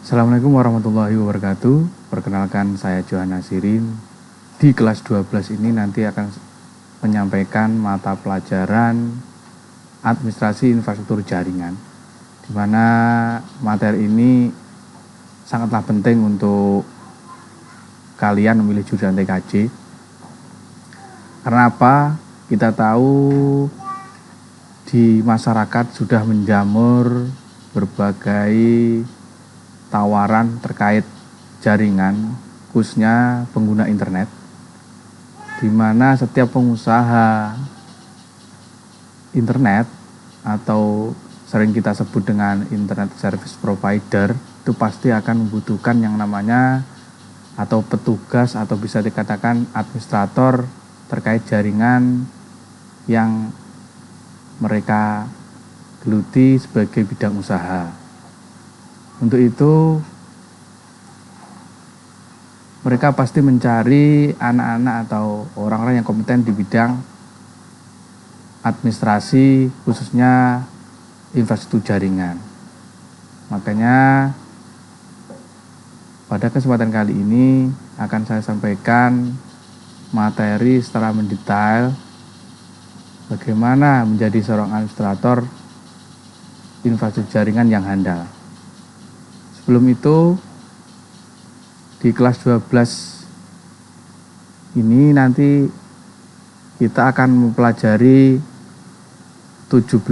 Assalamualaikum warahmatullahi wabarakatuh. Perkenalkan, saya Johan Nasirin. Di kelas 12 ini nanti akan menyampaikan mata pelajaran administrasi infrastruktur jaringan, di mana materi ini sangatlah penting untuk kalian memilih jurusan TKJ. Karena apa? Kita tahu di masyarakat sudah menjamur berbagai tawaran terkait jaringan, khususnya pengguna internet, di mana setiap pengusaha internet atau sering kita sebut dengan internet service provider itu pasti akan membutuhkan yang namanya atau petugas atau bisa dikatakan administrator terkait jaringan yang mereka geluti sebagai bidang usaha. Untuk itu mereka pasti mencari anak-anak atau orang-orang yang kompeten di bidang administrasi, khususnya infrastruktur jaringan. Makanya pada kesempatan kali ini akan saya sampaikan materi secara mendetail bagaimana menjadi seorang administrator infrastruktur jaringan yang handal. Sebelum itu, di kelas 12 ini nanti kita akan mempelajari 17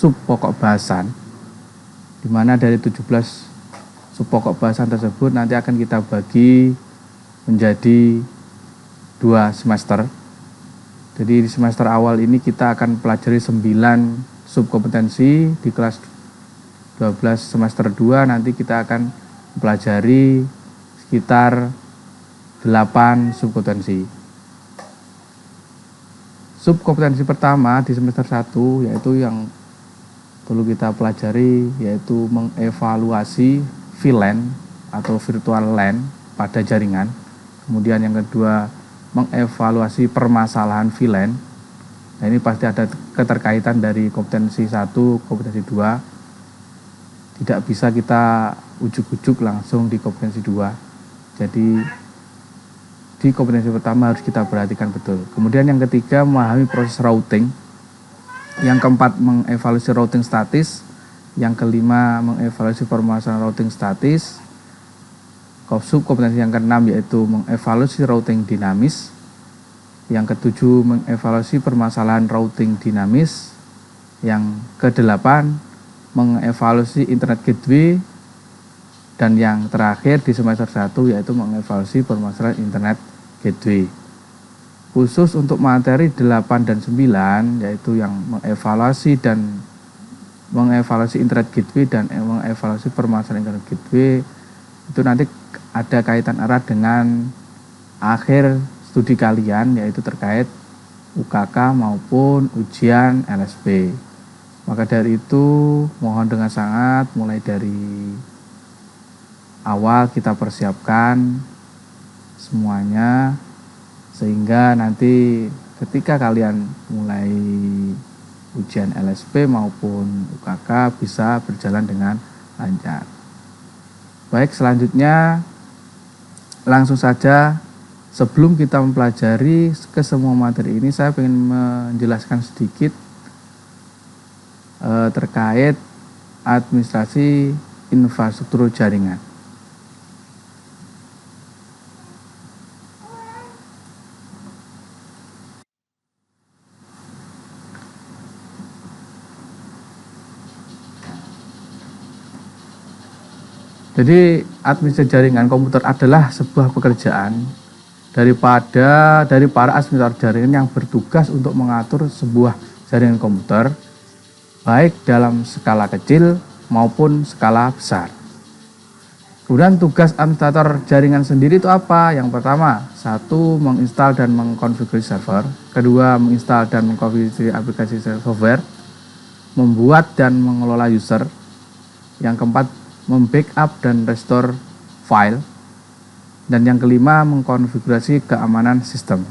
sub pokok bahasan, di mana dari 17 sub pokok bahasan tersebut nanti akan kita bagi menjadi 2 semester. Jadi di semester awal ini kita akan pelajari 9 sub kompetensi. Di kelas 12 semester 2 nanti kita akan mempelajari sekitar 8 subkompetensi. Subkompetensi pertama di semester 1 yaitu yang perlu kita pelajari yaitu mengevaluasi VLAN atau virtual LAN pada jaringan. Kemudian yang kedua mengevaluasi permasalahan VLAN. Nah, ini pasti ada keterkaitan dari kompetensi 1, kompetensi 2. Tidak bisa kita ujuk-ujuk langsung di kompetensi 2. Jadi di kompetensi pertama harus kita perhatikan betul. Kemudian yang ketiga memahami proses routing. Yang keempat mengevaluasi routing statis. Yang kelima mengevaluasi permasalahan routing statis. Subkompetensi yang keenam yaitu mengevaluasi routing dinamis. Yang ketujuh mengevaluasi permasalahan routing dinamis. Yang kedelapan mengevaluasi internet gateway. Dan yang terakhir di semester 1 yaitu mengevaluasi permasalahan internet gateway. Khusus untuk materi 8 dan 9 yaitu yang mengevaluasi internet gateway dan mengevaluasi permasalahan internet gateway, itu nanti ada kaitan erat dengan akhir studi kalian, yaitu terkait UKK maupun ujian LSP. Maka dari itu mohon dengan sangat mulai dari awal kita persiapkan semuanya sehingga nanti ketika kalian mulai ujian LSP maupun UKK bisa berjalan dengan lancar. Baik, selanjutnya langsung saja sebelum kita mempelajari ke semua materi ini saya ingin menjelaskan sedikit terkait administrasi infrastruktur jaringan. Jadi administrasi jaringan komputer adalah sebuah pekerjaan dari para administrator jaringan yang bertugas untuk mengatur sebuah jaringan komputer baik dalam skala kecil maupun skala besar. Kemudian tugas administrator jaringan sendiri itu apa? Yang pertama, 1. Menginstal dan mengkonfigurasi server. Kedua, menginstal dan mengkonfigurasi aplikasi software. Membuat dan mengelola user. Yang keempat, membackup dan restore file. Dan yang kelima, mengkonfigurasi keamanan sistem.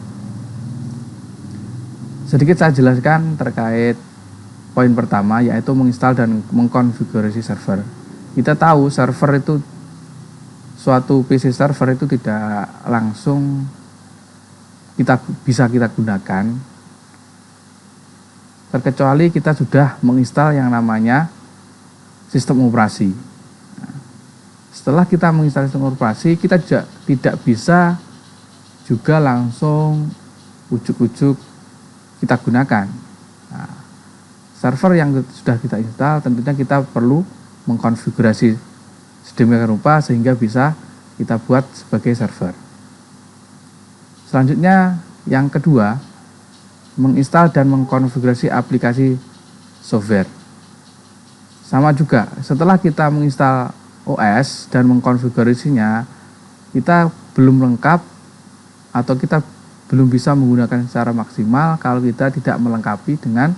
Sedikit saya jelaskan terkait poin pertama, yaitu menginstal dan mengkonfigurasi server. kita tahu server itu, suatu PC server itu tidak langsung bisa kita gunakan terkecuali kita sudah menginstal yang namanya sistem operasi. Setelah kita menginstal sistem operasi, kita juga tidak bisa juga langsung ujuk-ujuk kita gunakan. Nah, server yang sudah kita install tentunya kita perlu mengkonfigurasi sedemikian rupa sehingga bisa kita buat sebagai server. Selanjutnya yang kedua, menginstal dan mengkonfigurasi aplikasi software. Sama juga, setelah kita menginstal OS dan mengkonfigurasinya, kita belum lengkap atau kita belum bisa menggunakan secara maksimal kalau kita tidak melengkapi dengan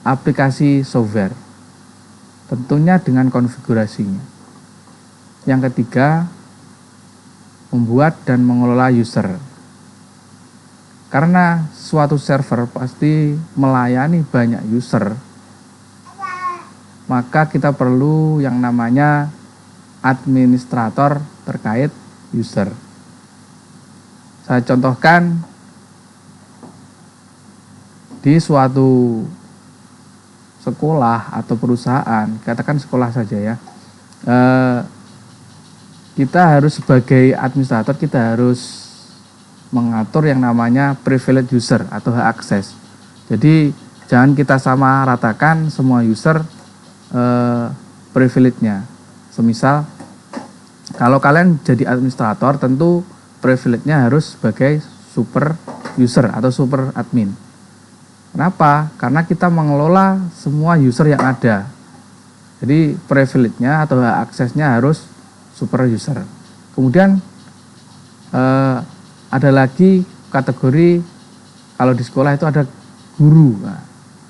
aplikasi software, tentunya dengan konfigurasinya. Yang ketiga, membuat dan mengelola user. Karena suatu server pasti melayani banyak user, maka kita perlu yang namanya administrator terkait user. Saya contohkan di suatu sekolah atau perusahaan, katakan sekolah saja ya, kita harus sebagai administrator, kita harus mengatur yang namanya privilege user atau hak akses. Jadi jangan kita sama ratakan semua user privilege-nya. Semisal kalau kalian jadi administrator, tentu privilege-nya harus sebagai super user atau super admin. Kenapa? Karena kita mengelola semua user yang ada. Jadi privilege-nya atau hak aksesnya harus super user. Kemudian ada lagi kategori, kalau di sekolah itu ada guru. Nah,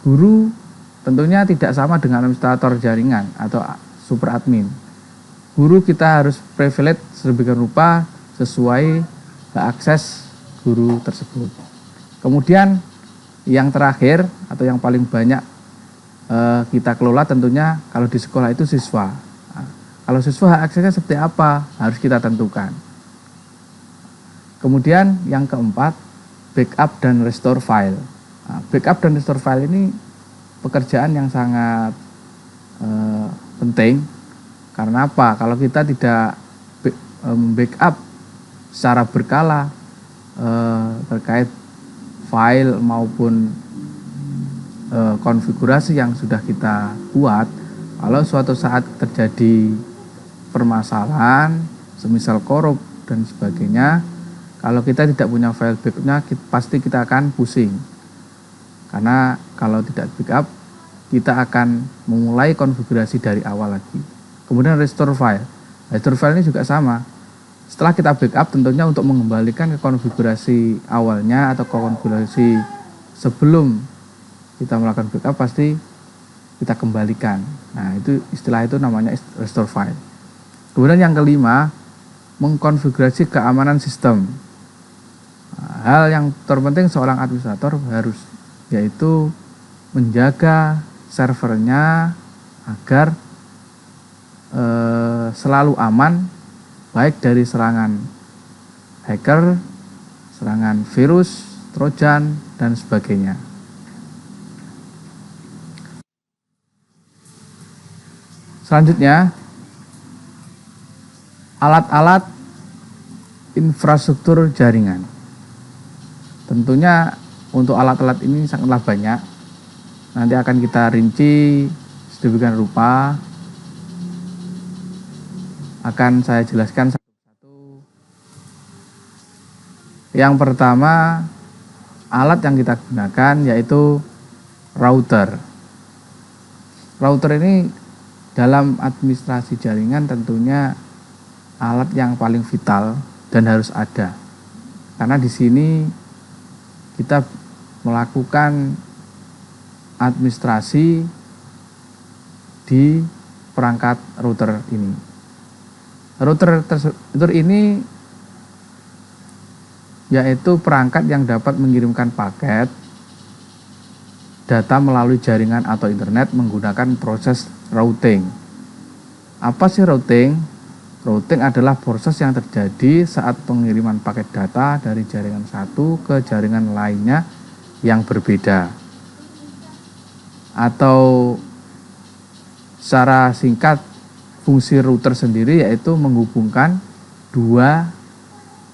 guru tentunya tidak sama dengan administrator jaringan atau super admin. Guru kita harus privilege sedemikian rupa sesuai hak akses guru tersebut. Kemudian yang terakhir atau yang paling banyak kita kelola tentunya kalau di sekolah itu siswa. Nah, kalau siswa hak aksesnya seperti apa harus kita tentukan. Kemudian yang keempat, backup dan restore file. Nah, backup dan restore file ini pekerjaan yang sangat penting. Karena apa? Kalau kita tidak backup secara berkala terkait file maupun konfigurasi yang sudah kita buat, kalau suatu saat terjadi permasalahan, semisal korup dan sebagainya, kalau kita tidak punya file backupnya, pasti kita akan pusing. Karena kalau tidak backup, kita akan memulai konfigurasi dari awal lagi. Kemudian restore file. Restore file ini juga sama. Setelah kita backup, tentunya untuk mengembalikan ke konfigurasi awalnya atau konfigurasi sebelum kita melakukan backup, pasti kita kembalikan. Nah, itu istilah itu namanya restore file. Kemudian yang kelima, mengkonfigurasi keamanan sistem. Hal yang terpenting seorang administrator harus, yaitu menjaga servernya agar selalu aman, baik dari serangan hacker, serangan virus, trojan, dan sebagainya. Selanjutnya, alat-alat infrastruktur jaringan. Tentunya untuk alat-alat ini sangatlah banyak. Nanti akan kita rinci sedemikian rupa. Akan saya jelaskan satu-satu. Yang pertama, alat yang kita gunakan yaitu router. Router ini dalam administrasi jaringan tentunya alat yang paling vital dan harus ada. Karena di sini kita melakukan administrasi di perangkat router ini. Router ini yaitu perangkat yang dapat mengirimkan paket data melalui jaringan atau internet menggunakan proses routing. Apa sih routing? Routing adalah proses yang terjadi saat pengiriman paket data dari jaringan satu ke jaringan lainnya yang berbeda. Atau secara singkat, fungsi router sendiri yaitu menghubungkan dua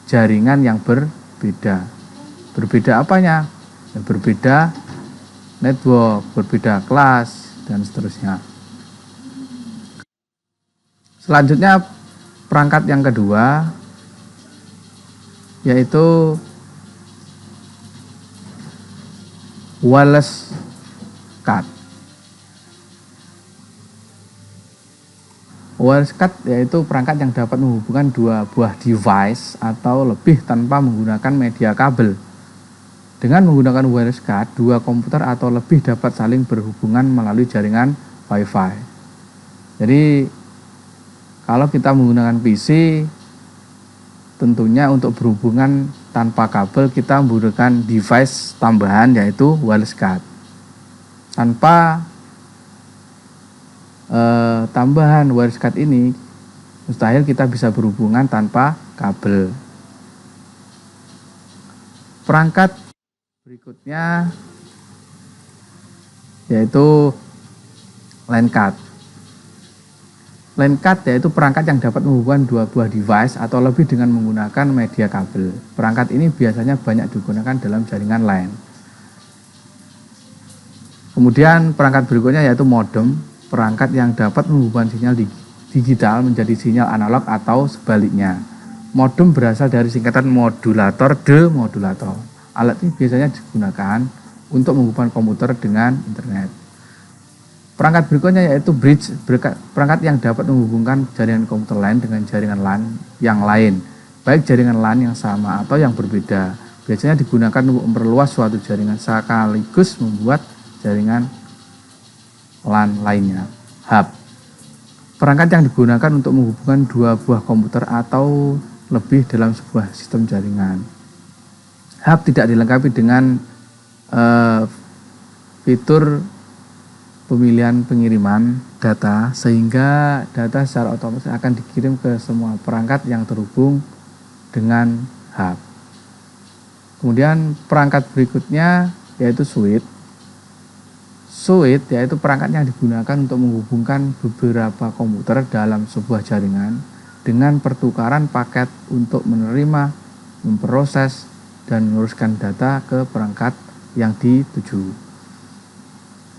jaringan yang berbeda. Berbeda apanya? Ya, berbeda network, berbeda kelas, dan seterusnya. Selanjutnya perangkat yang kedua yaitu wireless card. Wireless card yaitu perangkat yang dapat menghubungkan dua buah device atau lebih tanpa menggunakan media kabel. Dengan menggunakan wireless card, dua komputer atau lebih dapat saling berhubungan melalui jaringan Wi-Fi. Jadi, kalau kita menggunakan PC, tentunya untuk berhubungan tanpa kabel kita menggunakan device tambahan yaitu wireless card. Tanpa tambahan wireless card ini, mustahil kita bisa berhubungan tanpa kabel. Perangkat berikutnya yaitu LAN card. LAN card yaitu perangkat yang dapat menghubungkan dua buah device atau lebih dengan menggunakan media kabel. Perangkat ini biasanya banyak digunakan dalam jaringan LAN. Kemudian perangkat berikutnya yaitu modem, perangkat yang dapat menghubungkan sinyal digital menjadi sinyal analog atau sebaliknya. Modem berasal dari singkatan modulator demodulator. Alat ini biasanya digunakan untuk menghubungkan komputer dengan internet. Perangkat berikutnya yaitu bridge, perangkat yang dapat menghubungkan jaringan komputer lain dengan jaringan LAN yang lain, baik jaringan LAN yang sama atau yang berbeda. Biasanya digunakan untuk memperluas suatu jaringan sekaligus membuat jaringan LAN lainnya. Hub, perangkat yang digunakan untuk menghubungkan dua buah komputer atau lebih dalam sebuah sistem jaringan. Hub tidak dilengkapi dengan fitur pemilihan pengiriman data sehingga data secara otomatis akan dikirim ke semua perangkat yang terhubung dengan hub. Kemudian perangkat berikutnya yaitu switch. Switch yaitu perangkat yang digunakan untuk menghubungkan beberapa komputer dalam sebuah jaringan dengan pertukaran paket untuk menerima, memproses, dan meneruskan data ke perangkat yang dituju.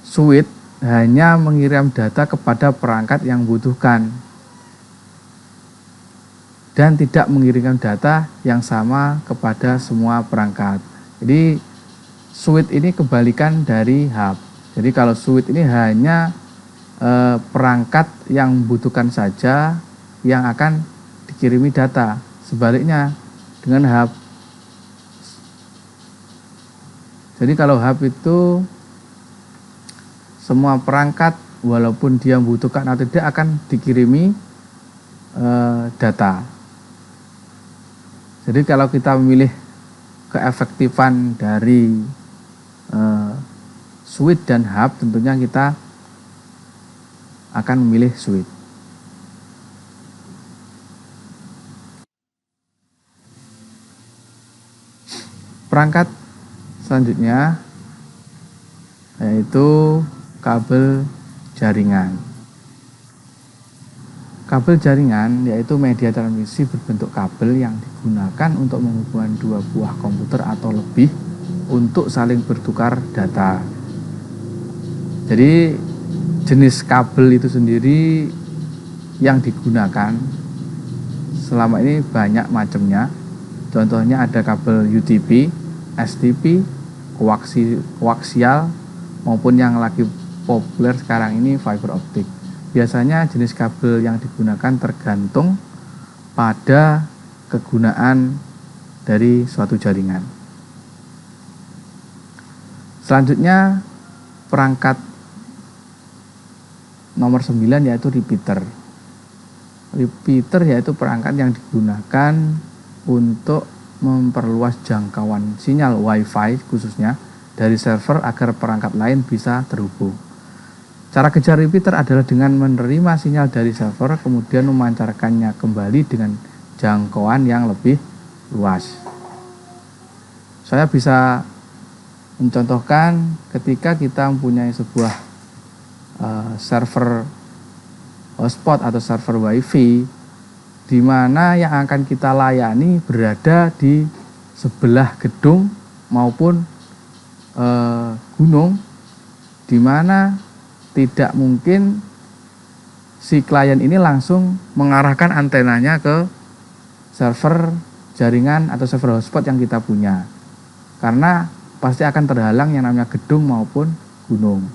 Switch hanya mengirim data kepada perangkat yang membutuhkan dan tidak mengirimkan data yang sama kepada semua perangkat. Jadi switch ini kebalikan dari hub. Jadi kalau switch ini hanya perangkat yang membutuhkan saja yang akan dikirimi data. Sebaliknya dengan hub. Jadi kalau hub itu semua perangkat walaupun dia membutuhkan atau tidak akan dikirimi data. Jadi kalau kita memilih keefektifan dari switch dan hub, tentunya kita akan memilih switch. Perangkat selanjutnya yaitu kabel jaringan. Kabel jaringan yaitu media transmisi berbentuk kabel yang digunakan untuk menghubungkan dua buah komputer atau lebih untuk saling bertukar data. Jadi jenis kabel itu sendiri yang digunakan selama ini banyak macamnya. Contohnya ada kabel UTP, STP, koaksial maupun yang lagi populer sekarang ini fiber optik. Biasanya jenis kabel yang digunakan tergantung pada kegunaan dari suatu jaringan. Selanjutnya perangkat nomor 9 yaitu repeater. Repeater yaitu perangkat yang digunakan untuk memperluas jangkauan sinyal Wi-Fi khususnya dari server agar perangkat lain bisa terhubung. Cara kerja repeater adalah dengan menerima sinyal dari server kemudian memancarkannya kembali dengan jangkauan yang lebih luas. Saya bisa mencontohkan ketika kita mempunyai sebuah server hotspot atau server wifi di mana yang akan kita layani berada di sebelah gedung maupun gunung, di mana tidak mungkin si klien ini langsung mengarahkan antenanya ke server jaringan atau server hotspot yang kita punya, karena pasti akan terhalang yang namanya gedung maupun gunung.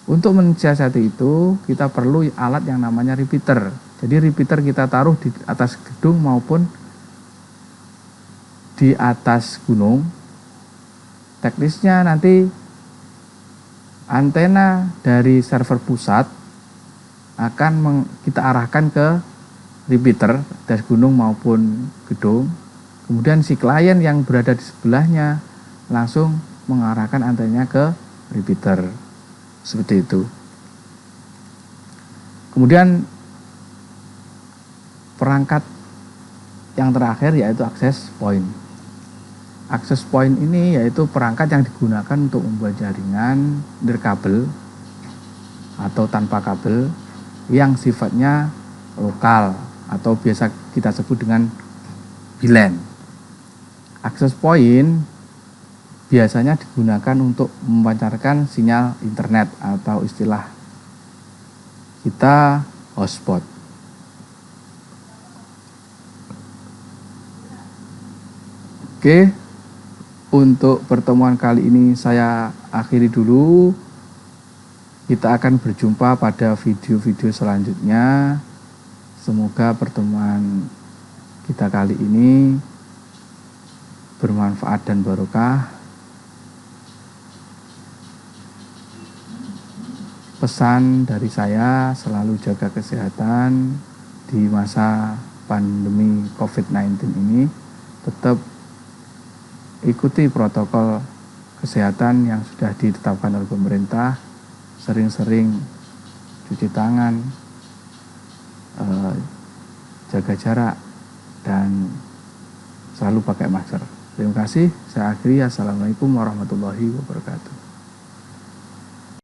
Untuk mensiasati itu kita perlu alat yang namanya repeater. Jadi repeater kita taruh di atas gedung maupun di atas gunung. Teknisnya nanti antena dari server pusat akan kita arahkan ke repeater dari gunung maupun gedung. Kemudian si klien yang berada di sebelahnya langsung mengarahkan antenanya ke repeater. Seperti itu. Kemudian perangkat yang terakhir yaitu access point. Access point ini yaitu perangkat yang digunakan untuk membuat jaringan nirkabel atau tanpa kabel yang sifatnya lokal atau biasa kita sebut dengan WLAN. Access point biasanya digunakan untuk memancarkan sinyal internet atau istilah kita hotspot. Oke, untuk pertemuan kali ini saya akhiri dulu. Kita akan berjumpa pada video-video selanjutnya. Semoga pertemuan kita kali ini bermanfaat dan barokah. Pesan dari saya, selalu jaga kesehatan di masa pandemi COVID-19 ini. Tetap ikuti protokol kesehatan yang sudah ditetapkan oleh pemerintah. Sering-sering cuci tangan, jaga jarak, dan selalu pakai masker. Terima kasih. Saya akhiri. Assalamualaikum warahmatullahi wabarakatuh.